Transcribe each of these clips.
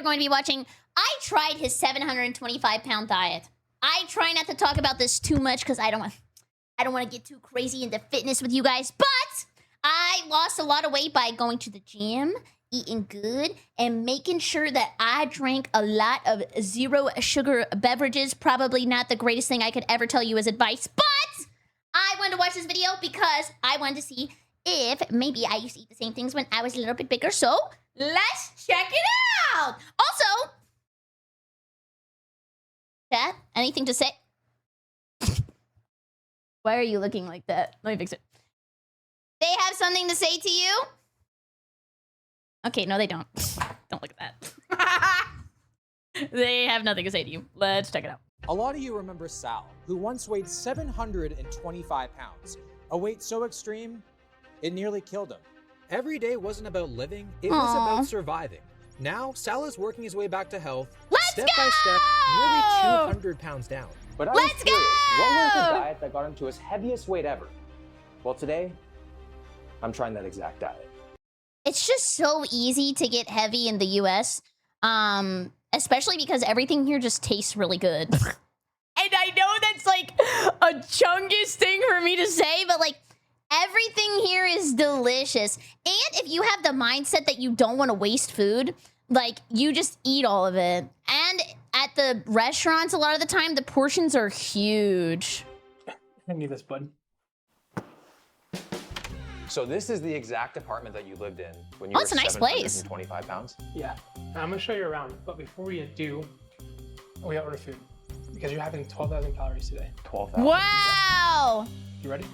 going to be watching. I tried his 725-pound diet. I try not to talk about this too much because I don't want to get too crazy into fitness with you guys, but I lost a lot of weight by going to the gym, eating good, and making sure that I drank a lot of zero sugar beverages. Probably not the greatest thing I could ever tell you as advice, but I wanted to watch this video because I wanted to see if maybe I used to eat the same things when I was a little bit bigger. So let's check it out. Also, chat, anything to say? Why are you looking like that? Let me fix it. They have something to say to you? Okay, no, they don't. Don't look at that. They have nothing to say to you. Let's check it out. A lot of you remember Sal, who once weighed 725 pounds, a weight so extreme, it nearly killed him. Every day wasn't about living, it was about surviving. Now, Sal is working his way back to health, step by step, nearly 200 pounds down. But I was curious, what was the diet that got him to his heaviest weight ever? Well, today, I'm trying that exact diet. It's just so easy to get heavy in the US, especially because everything here just tastes really good. And I know that's like a chungus thing for me to say, but like everything here is delicious. And if you have the mindset that you don't want to waste food, like you just eat all of it. And at the restaurants, a lot of the time, the portions are huge. I need this, bud. So this is the exact apartment that you lived in when you were it's a nice place. 725 pounds? Yeah. I'm gonna show you around, but before we do, we gotta order food because you're having 12,000 calories today. 12,000? Wow! You ready?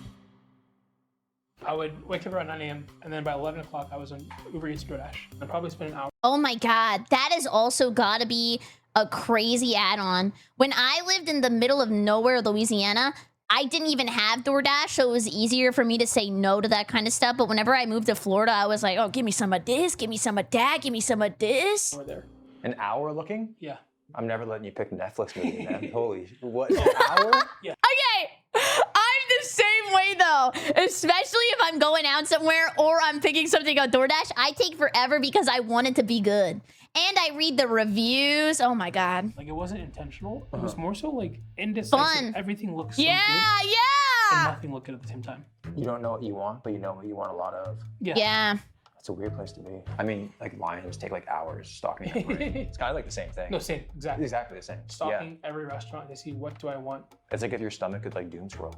I would wake up around 9 a.m. and then by 11 o'clock I was on Uber Eats DoorDash. I'd probably spend an hour. Oh my God, that is also gotta be a crazy add-on. When I lived in the middle of nowhere, Louisiana, I didn't even have DoorDash, so it was easier for me to say no to that kind of stuff. But whenever I moved to Florida, I was like, oh, give me some of this, give me some of that, give me some of this. Over there. An hour looking? Yeah. I'm never letting you pick a Netflix movie, man. Holy, what, an hour? Yeah. Okay, I'm the same way though, especially if I'm going out somewhere or I'm picking something on DoorDash. I take forever because I want it to be good. And I read the reviews. Oh my God. Like it wasn't intentional. It was more so like indecisive. Fun. Everything looks so Yeah, good. yeah. And nothing looked good at the same time. You don't know what you want, but you know what you want a lot of. Yeah. Yeah. That's a weird place to be. I mean, like lions take like hours stalking everybody. It's kind of like the same thing. No, same. Exactly. Exactly the same. Stalking every restaurant to see what do I want. It's like if your stomach could like doom scroll.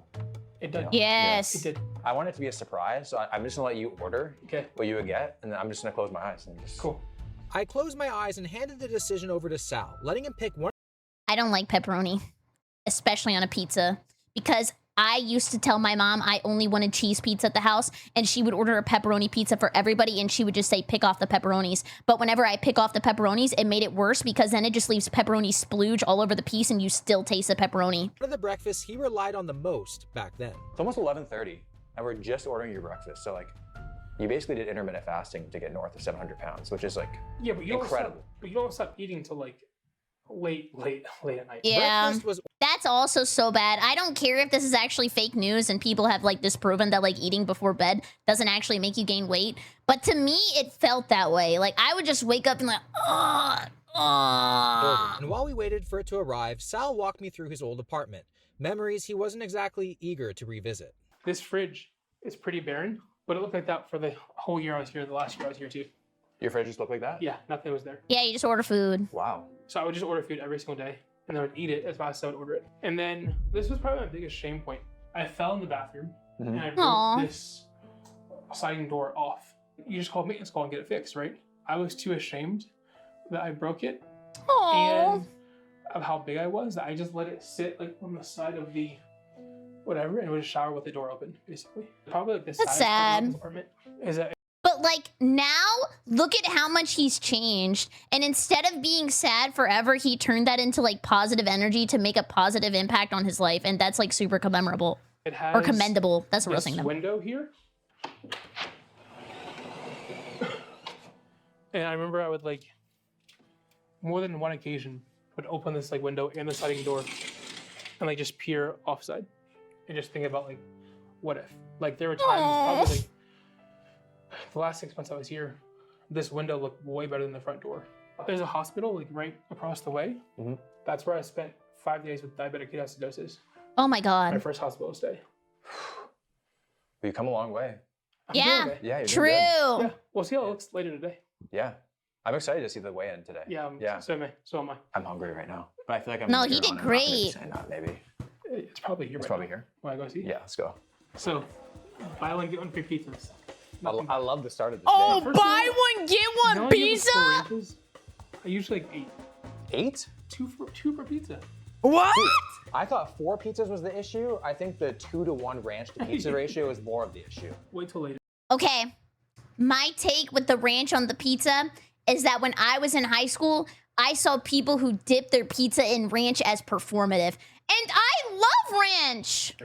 It did. Yes. It did. I want it to be a surprise, so I'm just gonna let you order Okay. what you would get, and then I'm just gonna close my eyes and just... Cool. I closed my eyes and handed the decision over to Sal, letting him pick one. I don't like pepperoni, especially on a pizza, because I used to tell my mom I only wanted cheese pizza at the house, and she would order a pepperoni pizza for everybody, and she would just say, pick off the pepperonis. But whenever I pick off the pepperonis, it made it worse because then it just leaves pepperoni splooge all over the piece, and you still taste the pepperoni. One of the breakfasts he relied on the most back then. It's almost 11:30, and we're just ordering your breakfast, so like, you basically did intermittent fasting to get north of 700 pounds, which is like but you incredible. But you don't stop eating till like late at night. Yeah, Breakfast was that's also so bad. I don't care if this is actually fake news and people have like disproven that like eating before bed doesn't actually make you gain weight. But to me, it felt that way. Like I would just wake up and like, ordered. And while we waited for it to arrive, Sal walked me through his old apartment. Memories he wasn't exactly eager to revisit. This fridge is pretty barren, but it looked like that for the whole year I was here, the last year I was here too. Your fridge just looked like that? Yeah, nothing was there. yeah, you just order food. Wow. So I would just order food every single day, and I would eat it as fast as I would order it. And then this was probably my biggest shame point. I fell in the bathroom, and I Aw. broke this sliding door off. You just call a maintenance call and get it fixed, right? I was too ashamed that I broke it, Oh, and of how big I was, that I just let it sit like on the side of the whatever, and would just shower with the door open, basically. Probably like this That's saddest part sad. of this apartment is that but like now, look at how much he's changed. And instead of being sad forever, he turned that into like positive energy to make a positive impact on his life. And that's like super commemorable it has or commendable. That's what I was this saying. window here. And I remember I would like, more than one occasion, would open this like window and the sliding door and like just peer offside and just think about like, what if? Like there were times, probably like, the last 6 months I was here, this window looked way better than the front door. There's a hospital like right across the way. Mhm. That's where I spent 5 days with diabetic ketoacidosis. Oh my My God. first hospital stay. But you come a long way. I'm Yeah. doing okay. Yeah, you're True. doing Yeah, we'll see how it looks later today. good. Yeah. I'm excited to see the weigh-in today. Yeah, Yeah. So am I. I'm hungry right now. But I feel like I'm No, later he did on, I'm not gonna be great. saying that, maybe. It's probably here. It's right probably now. here. Want to go see? Yeah, let's go. So, buy one get one free pizzas. Nothing I love the start of this Oh, day. First of buy all, one, get you one know I give it pizza? 4 inches? I usually like 8. 8? Two for pizza. What? I thought 4 pizzas was the issue. I think the 2-to-1 ranch to pizza ratio is more of the issue. Wait till later. Okay, my take with the ranch on the pizza is that when I was in high school, I saw people who dipped their pizza in ranch as performative. And I love ranch.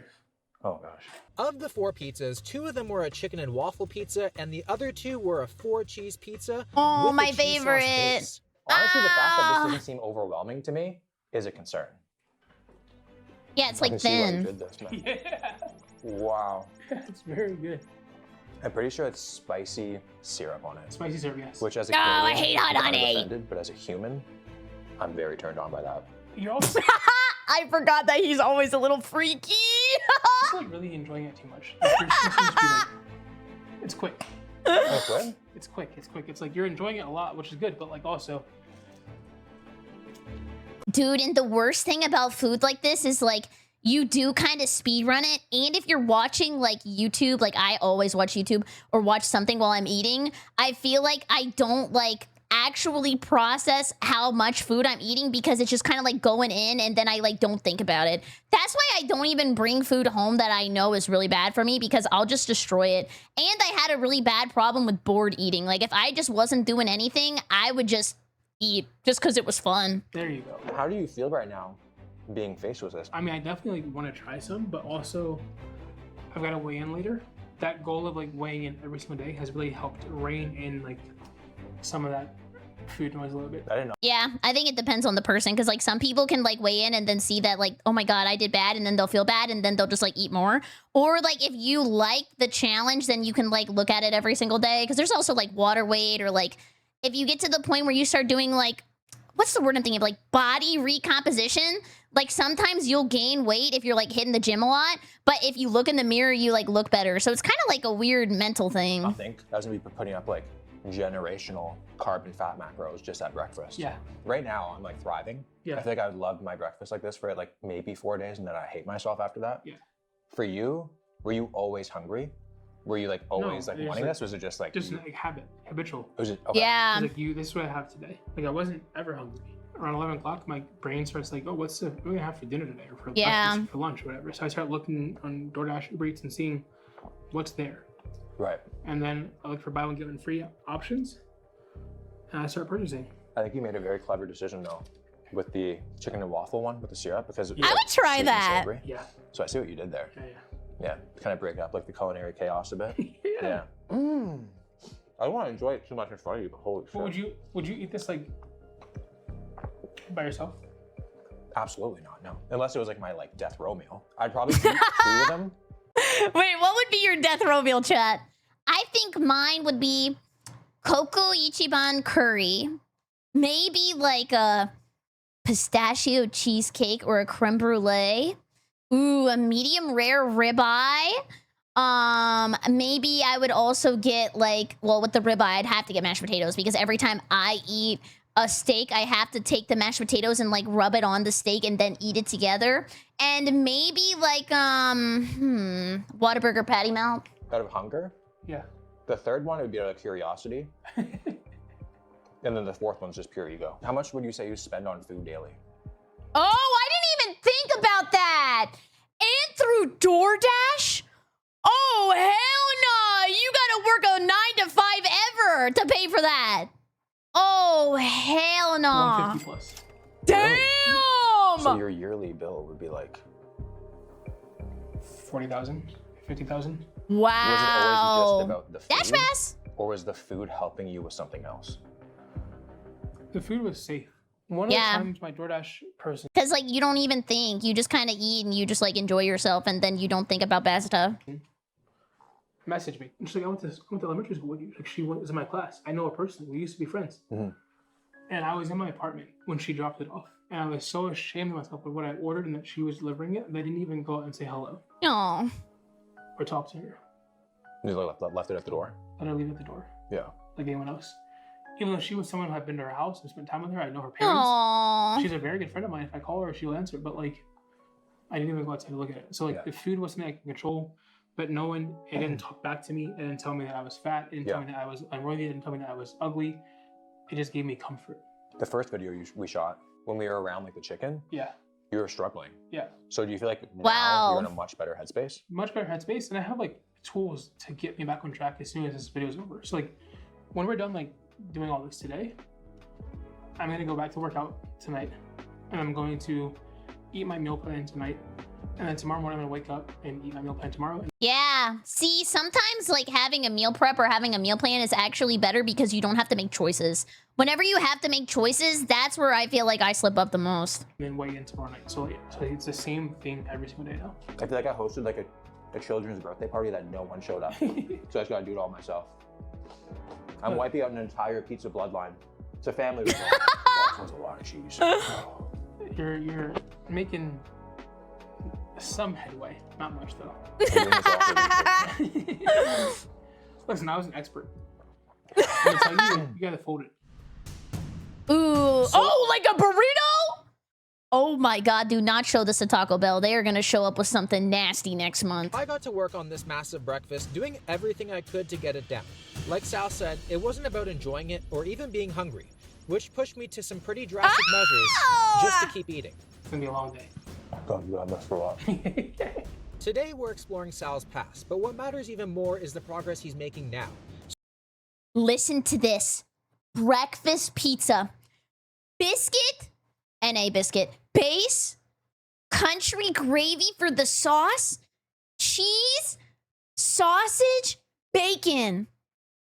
Oh gosh. Of the 4 pizzas, 2 of them were a chicken and waffle pizza, and the other 2 were a 4-cheese pizza. Oh, with a my cheese sauce favorite. base. Honestly, the fact that Ah. this doesn't seem overwhelming to me is a concern. Yeah, it's I like can see why you thin. did this, man. Yeah, Wow. it's very good. I'm pretty sure it's spicy syrup on it. Spicy syrup, yes. Which as a Oh, I Canadian, hate hot I'm kind of honey. offended, but as a human, I'm very turned on by that. You're also I forgot that he's always a little freaky. like really enjoying it too much. Like, you're supposed to just be like, it's quick. That's good. It's quick. It's quick. It's like you're enjoying it a lot, which is good, but like also, Dude, and the worst thing about food like this is like you do kind of speed run it. And if you're watching like YouTube, like I always watch YouTube or watch something while I'm eating, I feel like I don't like actually process how much food I'm eating because it's just kind of like going in and then I like don't think about it. That's why I don't even bring food home that I know is really bad for me because I'll just destroy it. And I had a really bad problem with bored eating. Like if I just wasn't doing anything, I would just eat just because it was fun. there you go. How do you feel right now being faced with this? I mean, I definitely want to try some, but also I've got to weigh in later. That goal of like weighing in every single day has really helped rein in like some of that food noise a little bit. I didn't know. Yeah, I think it depends on the person because like some people can like weigh in and then see that like, oh my God, I did bad, and then they'll feel bad and then they'll just like eat more. Or like if you like the challenge, then you can like look at it every single day because there's also like water weight or like if you get to the point where you start doing like, what's the word I'm thinking of? Like body recomposition. Like sometimes you'll gain weight if you're like hitting the gym a lot, but if you look in the mirror, you like look better. So it's kind of like a weird mental I thing. think I was gonna be putting up like generational carb and fat macros just at breakfast. Yeah. Right now, I'm like thriving. Yeah. I feel like I would love my breakfast like this for like maybe 4 days, and then I hate myself after that. Yeah. For you, were you always hungry? Were you like always like it's wanting like- this? Was it just like Just like habitual. was it okay. Yeah. It's like this is what I have today. Like I wasn't ever hungry. Around 11 o'clock, my brain starts like, oh, what are we gonna have for dinner today, or for Yeah. breakfast, or for lunch, or whatever. So I start looking on DoorDash, Uber Eats, and seeing what's there, Right. and then I look for buy one get one free options, and I start purchasing. I think you made a very clever decision though, with the chicken and waffle one with the syrup because I would try sweet and that. savory. Yeah, So I see what you did there. yeah, Yeah, kind of break up like the culinary chaos a bit. yeah. Yeah. I don't want to enjoy it too much in front of you, but holy shit. But would you eat this like by yourself? Absolutely not. No, unless it was like my like death row meal. I'd probably eat 2 of them. Wait, what would be your death row meal, chat? I think mine would be Coco Ichiban curry, maybe like a pistachio cheesecake or a creme brulee. Ooh, a medium rare ribeye. Maybe I would also get like, well, with the ribeye, I'd have to get mashed potatoes because every time I eat a steak, I have to take the mashed potatoes and like rub it on the steak and then eat it together. And maybe like, Whataburger patty melt. Out of hunger. Yeah. The third one would be out of curiosity. And then the fourth one's just pure ego. How much would you say you spend on food daily? Oh, I didn't even think about that. And through DoorDash? Oh, hell no. You gotta work a 9 to 5 ever to pay for that. Oh, hell no. 150 plus. Damn. So your yearly bill would be like, 40,000, 50,000. was it always just about the food? Dash pass. Or was the food helping you with something else? The food was safe. One of Yeah. the times my DoorDash person Because, like, you don't even think. You just kind of eat and you just, like, enjoy yourself and then you don't think about bad stuff. messaged me. And she's like, I went to elementary school with you. Like, she was in my class. I know her personally. We used to be friends. Mhm. And I was in my apartment when she dropped it off. And I was so ashamed of myself of what I ordered and that she was delivering it. They didn't even go out and say hello Oh. or talk to her. You left it at the door. Let her leave it at the door, Yeah. like anyone else. Even though she was someone who had been to her house and spent time with her, I know her parents. Aww. She's a very good friend of mine. If I call her, she'll answer. But like, I didn't even go outside to look at it. So like, the food was something I can control, but no one, it didn't talk back to me. It didn't tell me that I was fat. It didn't tell me that I was unworthy. It didn't tell me that I was ugly. It just gave me comfort. The first video we shot when we were around like the chicken, Yeah. you were struggling. Yeah. So do you feel like now Wow. you're in a much better headspace? Much better headspace, and I have like tools to get me back on track as soon as this video is over. So like, when we're done like doing all this today, I'm gonna go back to work out tonight, and I'm going to eat my meal plan tonight, and then tomorrow morning I'm gonna wake up and eat my meal plan tomorrow. Yeah. See, sometimes like having a meal prep or having a meal plan is actually better because you don't have to make choices. Whenever you have to make choices, that's where I feel like I slip up the most. And then weigh in tomorrow night. So it's the same thing every single day now. I feel like I hosted like a children's birthday party that no one showed up. So I just gotta do it all myself. I'm wiping out an entire pizza bloodline. It's a family result. Oh, that's a lot of cheese. You're making some headway, not much though. Listen, I was an expert. I'm gonna tell you, you gotta fold it. Ooh. Oh, like a burrito? Oh my God, do not show this to Taco Bell. They are gonna show up with something nasty next month. I got to work on this massive breakfast, doing everything I could to get it down. Like Sal said, it wasn't about enjoying it or even being hungry, which pushed me to some pretty drastic measures just to keep eating. It's gonna be a long day. God, you got messed for a lot. Today we're exploring Sal's past, but what matters even more is the progress he's making now. Listen to this. Breakfast pizza. Biscuit, N.A. biscuit. Base, country gravy for the sauce, cheese, sausage, bacon.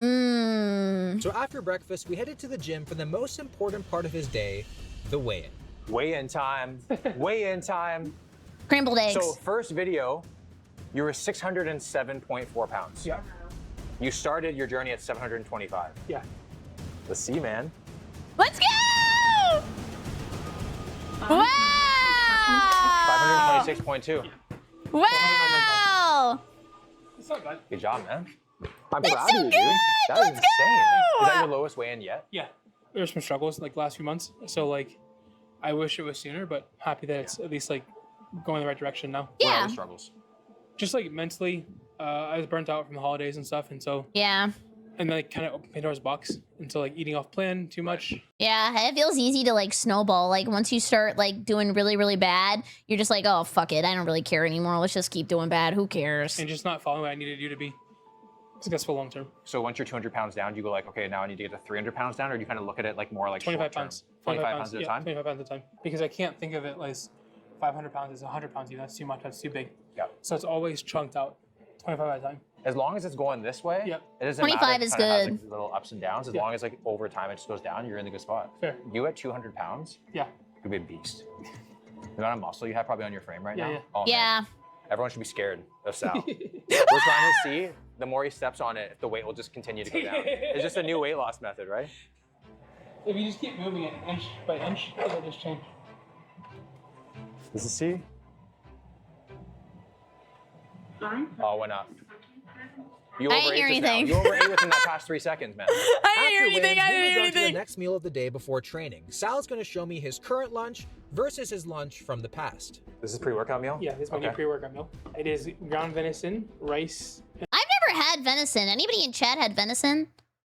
Mmm. So after breakfast, we headed to the gym for the most important part of his day, the weigh-in. Weigh-in time. Weigh-in time. Scrambled eggs. So first video, you were 607.4 pounds. Yeah. You started your journey at 725. Yeah. Let's see, man. Let's go! Wow! 526.2. Wow! It's not bad. Good job, man. I'm That's proud so of you, good! dude. That is Let's insane. go! Is that your lowest weigh-in yet? Yeah. There's some struggles like last few months. So like, I wish it was sooner, but happy that it's at least like going in the right direction now. What are Yeah. the struggles? Just like mentally, I was burnt out from the holidays and stuff, and so Yeah. and then kind of opened Pandora's box into like eating off plan too much. Yeah, it feels easy to like snowball. Like once you start like doing really, really bad, you're just like, oh, fuck it. I don't really care anymore. Let's just keep doing bad. Who cares? And just not following what I needed to do to be successful long term. So once you're 200 pounds down, do you go like, okay, now I need to get to 300 pounds down, or do you kind of look at it like more like 25 short-term? pounds. 25 pounds at a yeah, time? 25 pounds at a time. Because I can't think of it as 500 pounds as 100 pounds even. That's too much. That's too big. Yeah. So it's always chunked out. 25 at a time. As long as it's going this way, Yep. it doesn't 25 matter. It is kinda has, good. like, little ups and downs. As Yeah. long as like over time it just goes down, you're in the good spot. Fair. You at 200 pounds, Yeah. you'd be a beast. The amount of muscle you have probably on your frame right Yeah, now. yeah. Oh, man. Yeah. Everyone should be scared of Sal. We're trying to see the more he steps on it, the weight will just continue to go down. It's just a new weight loss method, right? If you just keep moving it inch by inch, it'll just change. Does it see? Oh, it went up. You I didn't hear overate just now. anything. You overate within that past 3 seconds, man. I After wins, we moved on to the next meal of the day before training. Sal's going to show me his current lunch versus his lunch from the past. This is pre-workout meal? Yeah, this is my new pre-workout meal. It is ground venison, rice, I've never had venison. Anybody in chat had venison?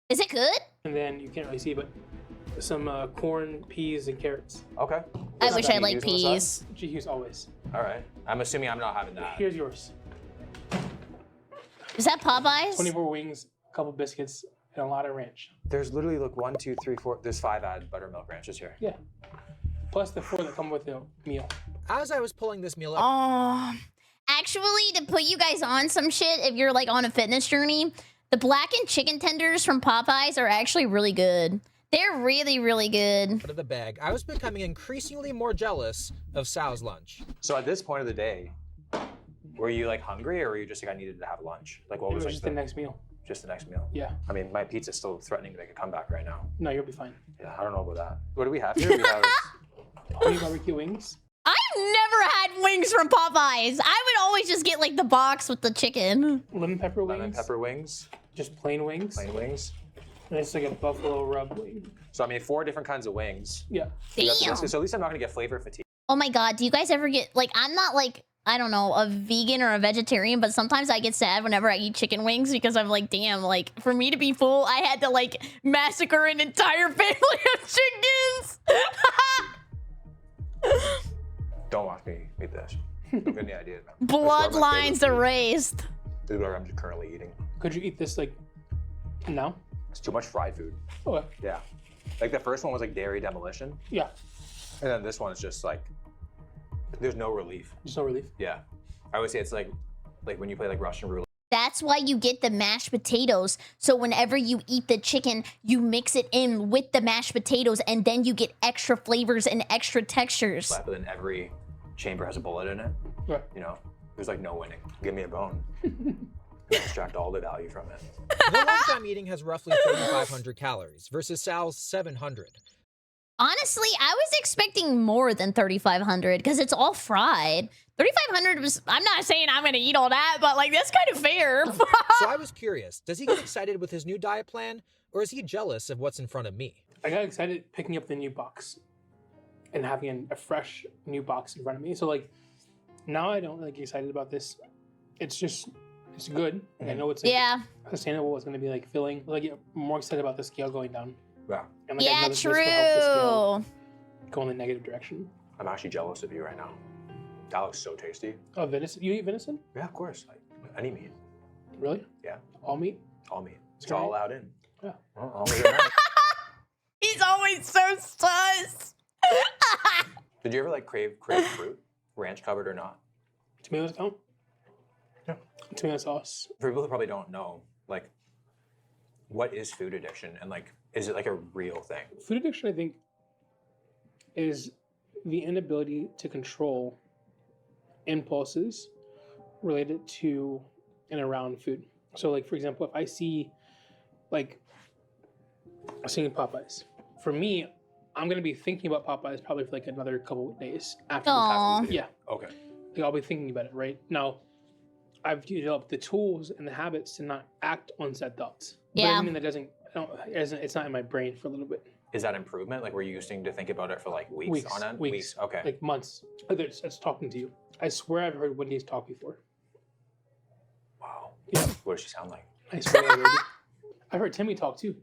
Is it good? and then you can't really see, but some corn, peas, and carrots. Okay. I Is wish that I liked used on the peas. GQ's always. All right. I'm assuming I'm not having that. Here's yours. Is that Popeyes? 24 wings, a couple biscuits, and a lot of ranch. There's literally like 1, 2, 3, 4. There's 5 added buttermilk ranches here. Yeah. Plus the 4 that come with the meal. As I was pulling this meal up, Oh, actually, to put you guys on some shit, if you're like on a fitness journey, the blackened chicken tenders from Popeyes are actually really good. They're really, really good. out of the bag, I was becoming increasingly more jealous of Sal's lunch. So at this point of the day, were you like hungry, or were you just like I needed to have lunch? Like what It was was like just the next meal. Just the next meal. Yeah. I mean, my pizza's still threatening to make a comeback right now. No, you'll be fine. Yeah, I don't know about that. What do we have here? We have Honey barbecue wings. I've never had wings from Popeyes. I would always just get like the box with the chicken. Lemon pepper wings. lemon pepper wings, Just plain wings. plain wings. And it's like a buffalo rub wing. So I mean, 4 different kinds of wings. Yeah. Damn. So at least I'm not gonna get flavor fatigue. Oh my god, do you guys ever get like I'm not like I don't know, a vegan or a vegetarian, but sometimes I get sad whenever I eat chicken wings because I'm like, damn, like for me to be full, I had to like massacre an entire family of chickens. Don't watch me eat this. Don't get any ideas, man. Bloodlines erased. This is what I'm just currently eating. Could you eat this like now? It's too much fried food. Okay. Yeah. Like the first one was like dairy demolition, Yeah. and then this one's just like there's no relief. Just no relief. Yeah. I would say it's like when you play like Russian roulette. That's why you get the mashed potatoes. So whenever you eat the chicken, you mix it in with the mashed potatoes and then you get extra flavors and extra textures. But then every chamber has a bullet in it. Right. You know, there's like no winning. Give me a bone. Extract all the value from it. The lunch I'm eating has roughly 3,500 calories versus Sal's 700. Honestly, I was expecting more than 3,500 because it's all fried. 3,500 was, I'm not saying I'm going to eat all that, but like that's kind of fair. So I was curious, does he get excited with his new diet plan, or is he jealous of what's in front of me? I got excited picking up the new box and having a fresh new box in front of me. So like now I don't really get excited about this. It's just, it's good. I know it's like, Yeah. sustainable. It's going to be like filling. Like I'm more excited about the scale going down. Yeah. And, like, I Yeah, know this will help the scale true. go in the negative direction. I'm actually jealous of you right now. That looks so tasty. Oh, venison? You eat venison? Yeah, of course. Like any meat. Really? Yeah. All meat? All meat. It's Sorry. all allowed in. Yeah. Well, all meat. He's always so sus. Did you ever like crave fruit, ranch covered or not? Tomatoes count? Yeah. Tomato sauce. For people who probably don't know, like, what is food addiction, and like, is it like a real thing? Food addiction, I think, is the inability to control impulses related to and around food. So, like, for example, if I see, like, seeing Popeyes, for me, I'm going to be thinking about Popeyes probably for like another couple of days after the Aw. fast food. Yeah. Okay. Like, I'll be thinking about it, right? Now, I've developed the tools and the habits to not act on said thoughts. But Yeah. I mean, that doesn't, it's not in my brain for a little bit. Is that improvement? Like, were you used to think about it for like weeks on end? Weeks. Okay. Like months. It's talking to you. I swear I've heard Wendy's talk before. Wow. Yeah. What does she sound like? I swear I've heard Timmy talk too.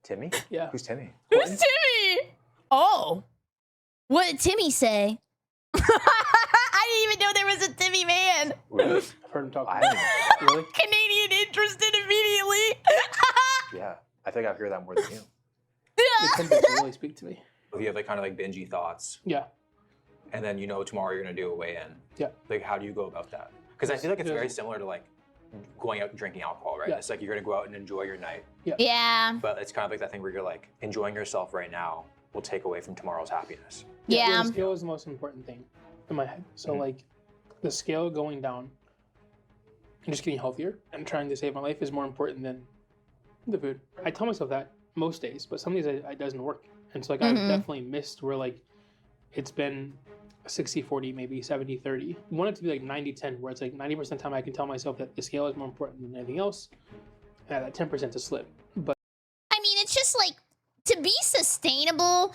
Timmy? Yeah. Who's Timmy? Who's Timmy? Oh. What did Timmy say? I didn't even know there was a Timmy man. Really? I've heard him talk. I haven't. Really? Canadian interested immediately. Yeah. I think I've heard that more than you. They tend to really speak to me. If you have like kind of like bingey thoughts, Yeah. and then you know tomorrow you're gonna do a weigh-in. Yeah. Like, how do you go about that? Because I feel like it's very similar to like going out and drinking alcohol, right? Yeah. It's like you're gonna go out and enjoy your night, Yeah. but it's kind of like that thing where you're like enjoying yourself right now will take away from tomorrow's happiness. Yeah. The scale is the most important thing in my head. So like the scale going down and just getting healthier and trying to save my life is more important than the food. I tell myself that most days, but some days it doesn't work. And so like I've definitely missed where like it's been 60-40, maybe 70-30. I want it to be like 90-10, where it's like 90% of the time I can tell myself that the scale is more important than anything else, and that 10% to slip. But I mean, it's just like to be sustainable,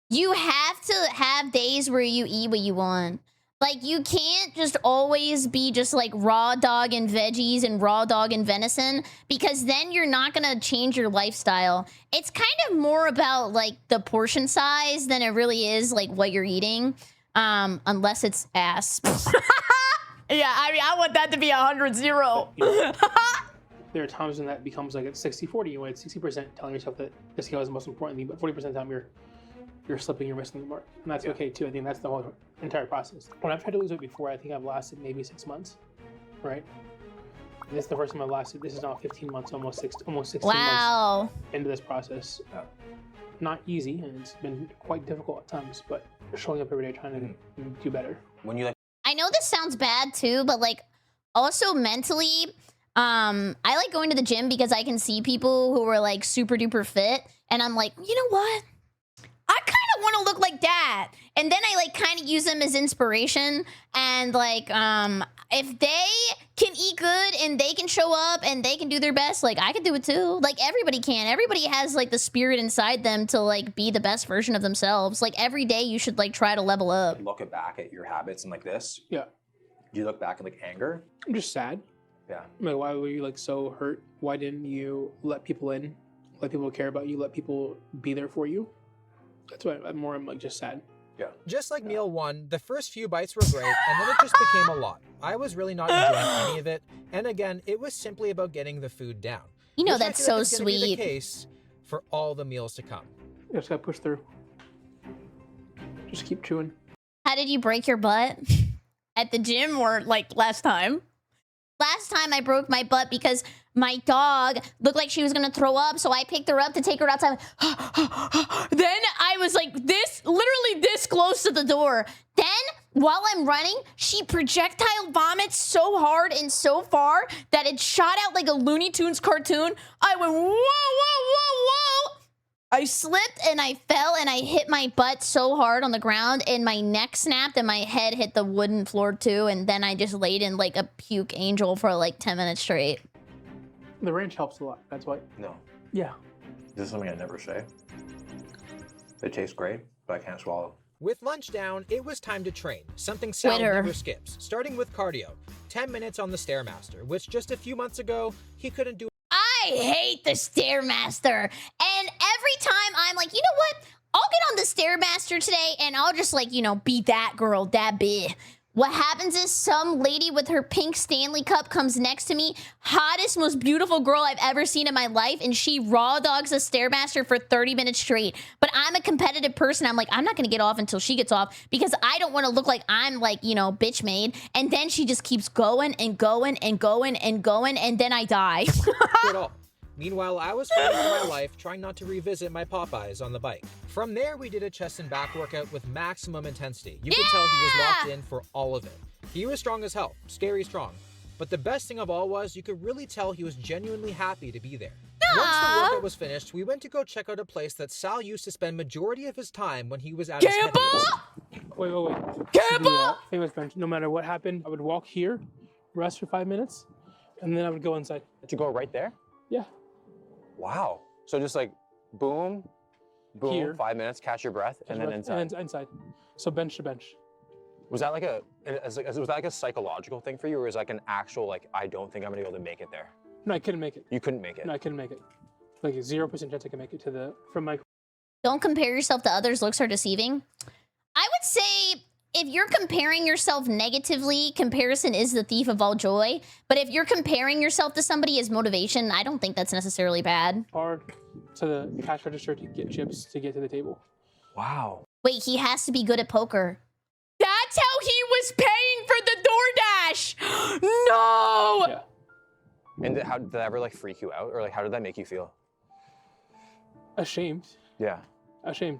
you have to have days where you eat what you want. Like, you can't just always be just like raw dog and veggies and raw dog and venison, because then you're not gonna change your lifestyle. It's kind of more about like the portion size than it really is like what you're eating, unless it's ass. Yeah, I mean, I want that to be 100-0. there are times when that becomes like it's 60-40, when it's 60% telling yourself that the scale is the most important thing, but 40% of the time you're slipping, you're missing the mark. And that's okay too. I think that's the whole entire process. When I've tried to lose weight before, I think I've lasted maybe 6 months, right? And this is the first time I've lasted. This is now 15 months, almost 16 months Wow. into this process. Not easy, and it's been quite difficult at times, but showing up every day trying to do better. When you like I know this sounds bad too, but like also mentally, I like going to the gym because I can see people who are like super duper fit, and I'm like, you know what? I kind of want to look like that. And then I like kind of use them as inspiration. And like, if they can eat good and they can show up and they can do their best, like I can do it too. Like everybody can. Everybody has like the spirit inside them to like be the best version of themselves. Like every day you should like try to level up. Look back at your habits and like this. Yeah. Do you look back in like anger? I'm just sad. Yeah. Like, why were you like so hurt? Why didn't you let people in? Let people care about you? Let people be there for you? That's why I'm like just sad. Yeah. Just like meal 1, the first few bites were great, and then it just became a lot. I was really not enjoying any of it, and again, it was simply about getting the food down. You know, which I that's feel like so is gonna be the sweet. case for all the meals to come. I just gotta push through. Just keep chewing. How did you break your butt? At the gym or like last time? Last time I broke my butt because my dog looked like she was gonna throw up, so I picked her up to take her outside. Then I was like this, literally this close to the door. Then, while I'm running, she projectile vomits so hard and so far that it shot out like a Looney Tunes cartoon. I went, whoa, whoa, whoa, whoa. I slipped and I fell and I hit my butt so hard on the ground and my neck snapped and my head hit the wooden floor too. And then I just laid in like a puke angel for like 10 minutes straight. The ranch helps a lot. That's why. No. Yeah. This is something I never say. They taste great, but I can't swallow. With lunch down, it was time to train, something Sal Twitter. never skips, starting with cardio. 10 minutes on the Stairmaster, which just a few months ago, he couldn't do. I hate the Stairmaster. And every time I'm like, you know what? I'll get on the Stairmaster today and I'll just like, you know, be that girl, that bitch. What happens is some lady with her pink Stanley cup comes next to me, hottest, most beautiful girl I've ever seen in my life, and she raw dogs the Stairmaster for 30 minutes straight. But I'm a competitive person. I'm like, I'm not gonna get off until she gets off because I don't want to look like I'm like, you know, bitch made. And then she just keeps going and going and going and going, and then I die. At all. Meanwhile, I was fighting for my life, trying not to revisit my Popeyes on the bike. From there, we did a chest and back workout with maximum intensity. You could tell he was locked in for all of it. He was strong as hell, scary strong. But the best thing of all was, you could really tell he was genuinely happy to be there. Once the workout was finished, we went to go check out a place that Sal used to spend majority of his time when he was at his heaviest. Wait. Campbell! Famous bench. No matter what happened, I would walk here, rest for 5 minutes, and then I would go inside. Did you go right there? Yeah. Wow. So just like boom, boom, Here. 5 minutes, catch your breath, and then inside. And then inside. So bench to bench. Was that like was that like a psychological thing for you, or was it like an actual like I don't think I'm gonna be able to make it there? No, I couldn't make it. You couldn't make it. No, I couldn't make it. Like a 0% chance I could make it to the from my. Don't compare yourself to others. Looks are deceiving. I would say if you're comparing yourself negatively, comparison is the thief of all joy. But if you're comparing yourself to somebody as motivation, I don't think that's necessarily bad. Hard to the cash register to get chips to get to the table. Wow. Wait, he has to be good at poker. That's how he was paying for the DoorDash. No. Yeah. And did that ever like freak you out, or like how did that make you feel? Ashamed. Yeah. Ashamed.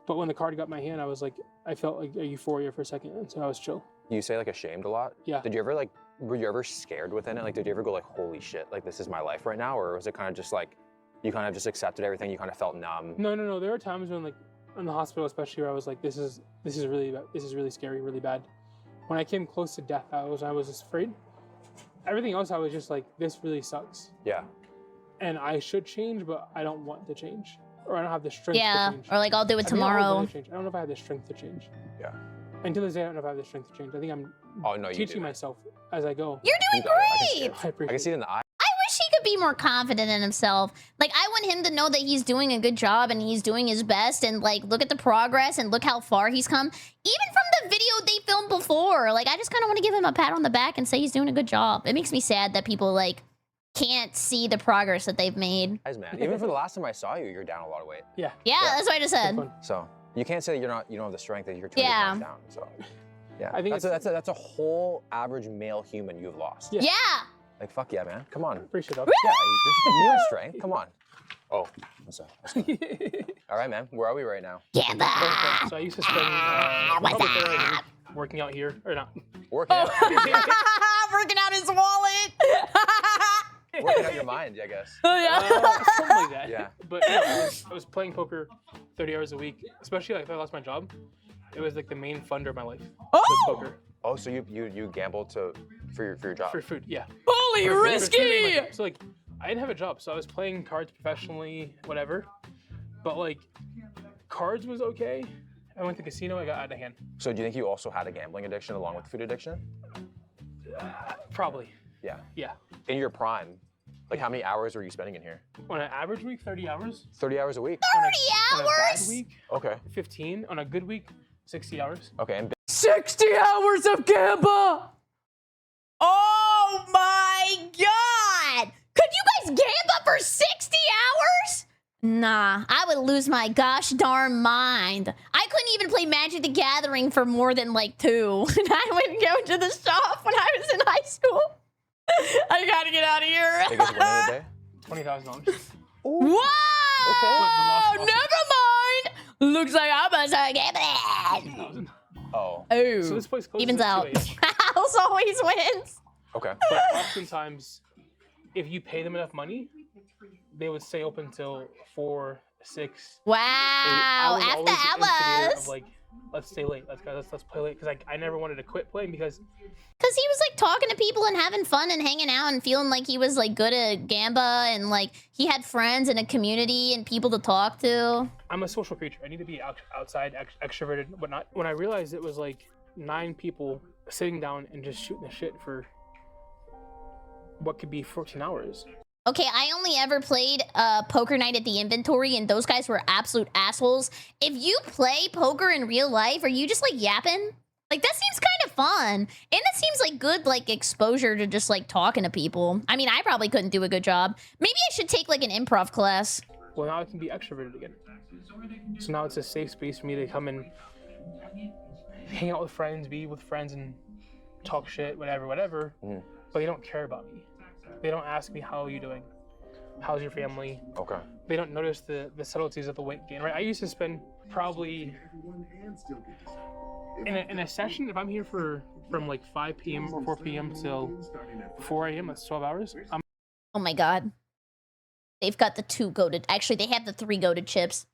But when the card got my hand, I was like, I felt like a euphoria for a second, and so I was chill. You say like ashamed a lot. Yeah. Did you ever like? Were you ever scared within it? Like, did you ever go like, holy shit, like this is my life right now, or was it kind of just like, you kind of just accepted everything, you kind of felt numb? No. There were times when like in the hospital, especially, where I was like, this is really scary, really bad. When I came close to death, I was just afraid. Everything else, I was just like, this really sucks. Yeah. And I should change, but I don't want to change. Or I don't have the strength Yeah, to change. or like I'll do it I think I'll tomorrow. want to change. I don't know if I have the strength to change. Yeah. Until this day, I don't know if I have the strength to change. I think I'm Oh no, you teaching do. myself as I go. You're doing You got it. I can see great. it. I appreciate I can see it in the eye. I wish he could be more confident in himself. Like, I want him to know that he's doing a good job and he's doing his best, and like, look at the progress and look how far he's come. Even from the video they filmed before. Like, I just kind of want to give him a pat on the back and say he's doing a good job. It makes me sad that people like can't see the progress that they've made. Guys, man, even for the last time I saw you, you're down a lot of weight. Yeah. Yeah, that's what I just said. Fun. So you can't say you don't have the strength that you're 200 Yeah. pounds down. So yeah, I think that's a whole average male human you've lost. Yeah. Yeah. Like fuck yeah, man. Come on. Appreciate that. Yeah, you have strength. Come on. Oh, that's all right, man. Where are we right now? Yeah. So I used to spend What's probably 30 up? hours working out here, or not. Working out. Working out his wallet. Working out your mind, I guess. Oh yeah. Something like that. Yeah. But no, I was playing poker 30 hours a week, especially like if I lost my job. It was like the main funder of my life. Was poker. Oh, so you gambled for your job? For food, yeah. Holy For food, risky! so like, I didn't have a job, so I was playing cards professionally, whatever. But like, cards was okay. I went to the casino, I got out of hand. So do you think you also had a gambling addiction along with food addiction? Probably, Yeah. yeah. In your prime, like how many hours were you spending in here? On an average week, 30 hours. 30 hours a week. 30 On a bad hours? week, Okay. 15. On a good week, 60 hours. Okay. And 60 hours of gamba! Oh my god! Could you guys gamba for 60 hours? Nah, I would lose my gosh darn mind. I couldn't even play Magic the Gathering for more than like 2. And I wouldn't go to the shop when I was in high school. I gotta get out of here. biggest win of the day? $20,000. Whoa! Okay. Never mind! Looks like I'm about to gambling. 10,000. Oh. Oh, So this place closes evens at out. 2 a.m. House always wins. Okay. But oftentimes, if you pay them enough money, they would stay open till 4, 6. Wow, I was after always the instigator hours. of like, let's stay late. Let's play late because I never wanted to quit playing because Cause he was like talking to people and having fun and hanging out and feeling like he was like good at gamba and like he had friends and a community and people to talk to. I'm a social creature. I need to be outside, extroverted, whatnot. When I realized it was like 9 people sitting down and just shooting the shit for what could be 14 hours. Okay, I only ever played poker night at the inventory and those guys were absolute assholes. If you play poker in real life, are you just like yapping? Like that seems kind of fun. And that seems like good like exposure to just like talking to people. I mean, I probably couldn't do a good job. Maybe I should take like an improv class. Well, now I can be extroverted again. So now it's a safe space for me to come and hang out with friends, be with friends and talk shit, whatever. But they don't care about me. They don't ask me, how are you doing? How's your family? Okay. They don't notice the subtleties of the weight gain, right? I used to spend probably in a session, if I'm here from like 5 p.m. or 4 p.m. till 4 a.m., that's 12 hours. Oh my god. They've got the 2 goated. Actually, they have the 3 goated chips.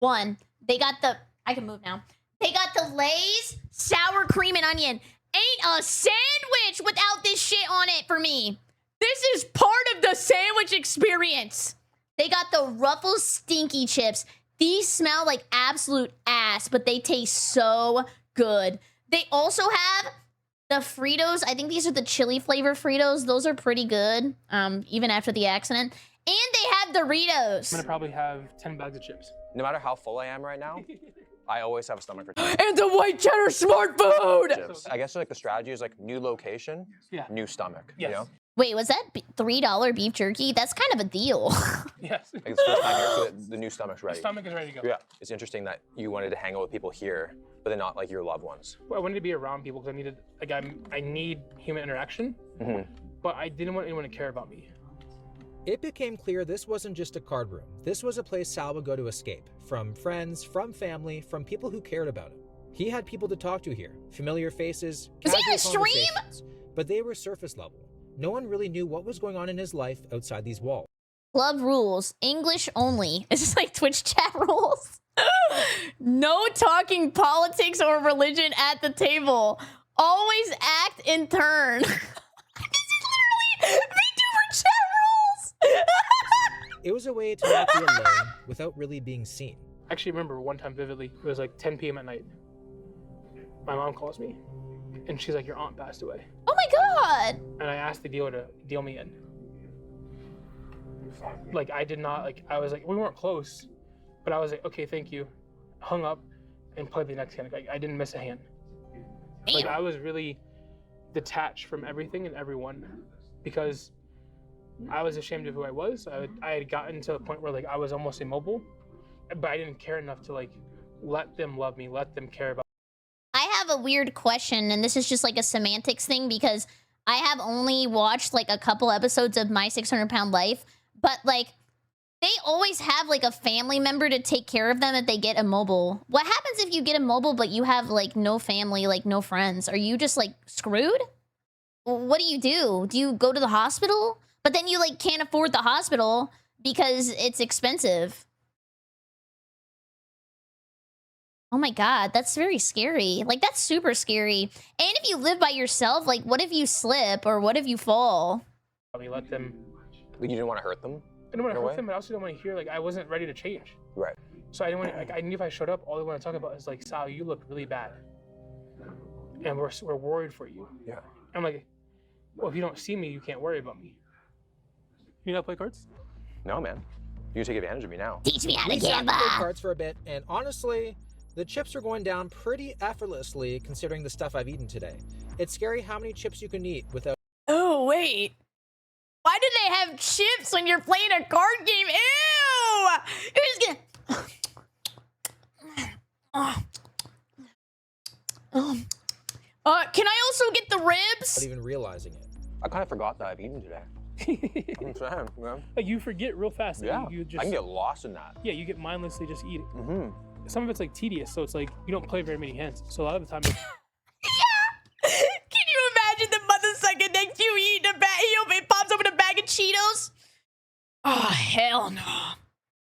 1, they got the... I can move now. They got the Lay's sour cream and onion. Ain't a sandwich without this shit on it for me. This is part of the sandwich experience. They got the Ruffles stinky chips. These smell like absolute ass, but they taste so good. They also have the Fritos. I think these are the chili flavor Fritos. Those are pretty good, even after the accident. And they have Doritos. I'm gonna probably have 10 bags of chips. No matter how full I am right now, I always have a stomach for And the white cheddar smart food. chips. I guess like the strategy is like new location, Yeah. new stomach. Yes. You know? Wait, was that $3 beef jerky? That's kind of a deal. Yes. Like it's the first time here, so the new stomach's ready. Stomach is ready to go. Yeah. It's interesting that you wanted to hang out with people here, but then not like your loved ones. Well, I wanted to be around people because I needed, like, I need human interaction, but I didn't want anyone to care about me. It became clear this wasn't just a card room. This was a place Sal would go to escape from friends, from family, from people who cared about him. He had people to talk to here, familiar faces, Was he on a casual stream? conversations, but they were surface level. No one really knew what was going on in his life outside these walls. Club rules, English only. It's just like Twitch chat rules. No talking politics or religion at the table. Always act in turn. This is literally vtuber chat rules. It was a way to not be alone without really being seen. I actually remember one time vividly. It was like 10 p.m. at night. My mom calls me, and she's like, "Your aunt passed away." Oh my god. And I asked the dealer to deal me in. Like, I did not, like, I was like, we weren't close, but I was like, okay, thank you. Hung up and played the next hand. Like, I didn't miss a hand. Like, I was really detached from everything and everyone because I was ashamed of who I was. I had gotten to the point where, like, I was almost immobile, but I didn't care enough to, like, let them love me, let them care about me. I have a weird question, and this is just like a semantics thing because I have only watched like a couple episodes of My 600 Pound Life, but like they always have like a family member to take care of them if they get immobile. What happens if you get immobile but you have like no family, like no friends? Are you just like screwed? What do? Do you go to the hospital? But then you like can't afford the hospital because it's expensive. Oh my God, that's very scary. Like, that's super scary. And if you live by yourself, like, what if you slip or what if you fall? Probably let them. Like, you didn't want to hurt them? I don't want In to a hurt way? them, but I also don't want to hear, like, I wasn't ready to change. Right. So I didn't want to, like, I knew if I showed up, all they want to talk about is, like, Sal, you look really bad. And we're worried for you. Yeah. I'm like, well, if you don't see me, you can't worry about me. You know how to play cards? No, man. You take advantage of me now. Teach me how to We sat and gamble. played cards for a bit, and honestly, the chips are going down pretty effortlessly considering the stuff I've eaten today. It's scary how many chips you can eat without. Oh, wait. Why do they have chips when you're playing a card game? Ew! You're just gonna... can I also get the ribs? even realizing it. I kind of forgot that I've eaten today. I'm saying, man. Like, you forget real fast. Like, Yeah. You just, I can get lost in that. yeah, you get mindlessly just eat it. Mm-hmm. Some of it's like tedious, so it's like you don't play very many hands. So a lot of the time, it's, Can you imagine the mother sucker next to you eating a bag? He pops open a bag of Cheetos. Oh, hell no.